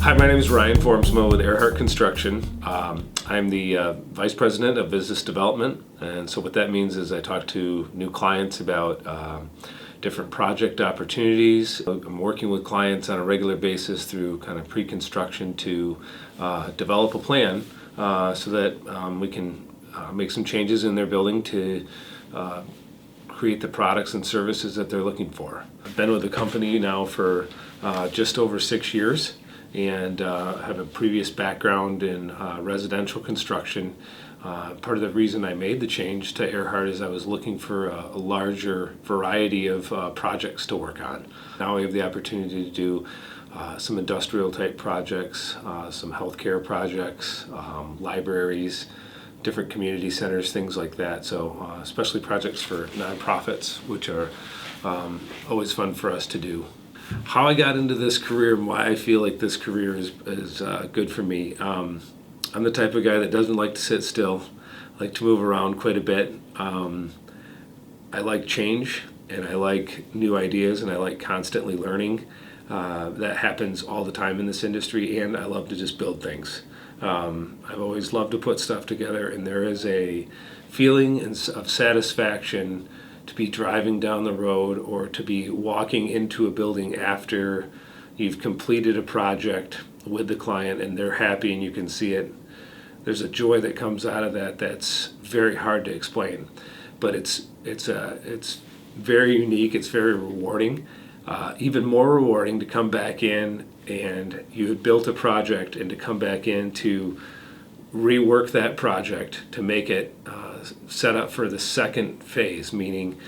Hi, my name is Ryan Formsma with Erhardt Construction. I'm the Vice President of Business Development, and so what that means is I talk to new clients about different project opportunities. I'm working with clients on a regular basis through kind of pre-construction to develop a plan so that we can make some changes in their building to create the products and services that they're looking for. I've been with the company now for just over 6 years and have a previous background in residential construction. Part of the reason I made the change to Erhardt is I was looking for a larger variety of projects to work on. Now we have the opportunity to do some industrial type projects, some healthcare projects, libraries, different community centers, things like that. So especially projects for nonprofits, which are always fun for us to do. How I got into this career and why I feel like this career is good for me. I'm the type of guy that doesn't like to sit still. I like to move around quite a bit. I like change and I like new ideas and I like constantly learning. That happens all the time in this industry, and I love to just build things. I've always loved to put stuff together, and there is a feeling of satisfaction to be driving down the road or to be walking into a building after you've completed a project with the client and they're happy and you can see it. There's a joy that comes out of that that's very hard to explain, but it's very unique. It's very rewarding. Even more rewarding to come back in and you had built a project and to come back in to rework that project to make it set up for the second phase, meaning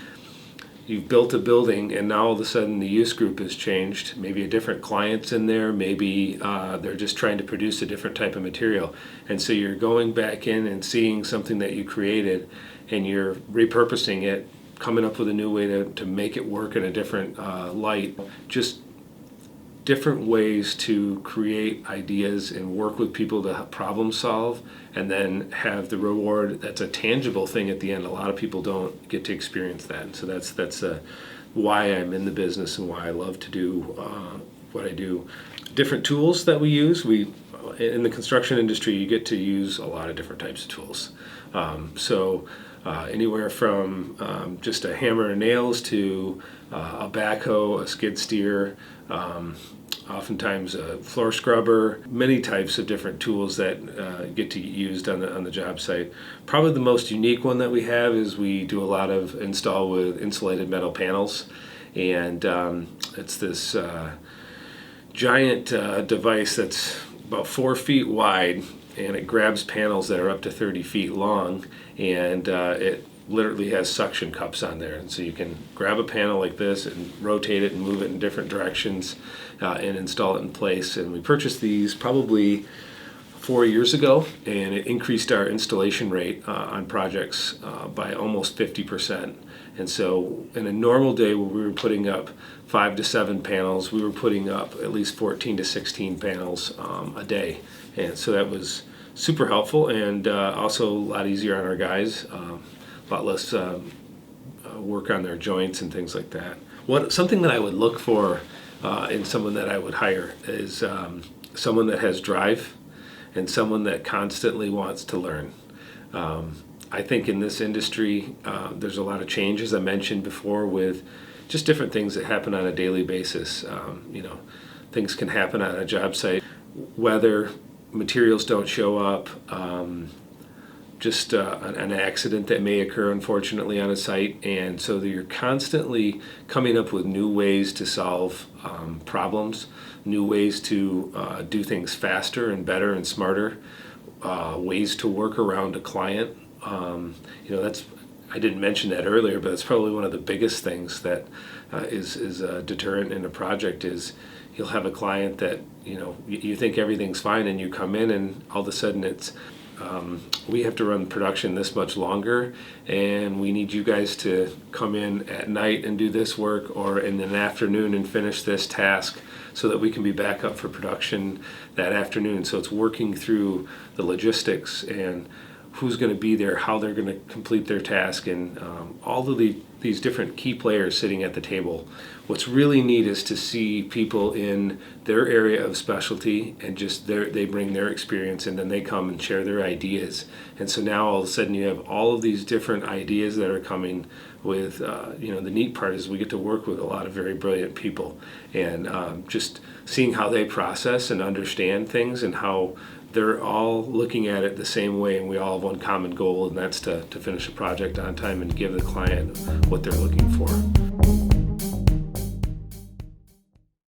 you've built a building and now all of a sudden the use group has changed. Maybe a different client's in there, maybe they're just trying to produce a different type of material. And so you're going back in and seeing something that you created and you're repurposing it, coming up with a new way to make it work in a different light. Just different ways to create ideas and work with people to problem solve and then have the reward that's a tangible thing at the end. A lot of people don't get to experience that. So that's why I'm in the business and why I love to do what I do. Different tools that we use. In the construction industry, you get to use a lot of different types of tools. Anywhere from just a hammer and nails to a backhoe, a skid steer, oftentimes a floor scrubber, many types of different tools that get to get used on the job site. Probably the most unique one that we have is we do a lot of install with insulated metal panels, and it's this giant device that's about 4 feet wide, and it grabs panels that are up to 30 feet long, and it literally has suction cups on there. And so you can grab a panel like this and rotate it and move it in different directions and install it in place. And we purchased these probably 4 years ago, and it increased our installation rate on projects by almost 50%. And so in a normal day where we were putting up 5 to 7 panels, we were putting up at least 14 to 16 panels a day. And so that was super helpful and also a lot easier on our guys, a lot less work on their joints and things like that. Something that I would look for in someone that I would hire is someone that has drive and someone that constantly wants to learn. I think in this industry, there's a lot of change, as I mentioned before, with just different things that happen on a daily basis. Things can happen on a job site, weather, materials don't show up, just an accident that may occur, unfortunately, on a site. And so you're constantly coming up with new ways to solve problems, new ways to do things faster and better and smarter, ways to work around a client. I didn't mention that earlier, but it's probably one of the biggest things that is a deterrent in a project is you'll have a client that, you think everything's fine and you come in and all of a sudden it's, we have to run production this much longer and we need you guys to come in at night and do this work or in an afternoon and finish this task so that we can be back up for production that afternoon. So it's working through the logistics and who's going to be there, how they're going to complete their task, and all of these different key players sitting at the table. What's really neat is to see people in their area of specialty and just they bring their experience, and then they come and share their ideas. And so now all of a sudden you have all of these different ideas that are coming with, the neat part is we get to work with a lot of very brilliant people, and just seeing how they process and understand things and how they're all looking at it the same way, and we all have one common goal, and that's to finish a project on time and give the client what they're looking for.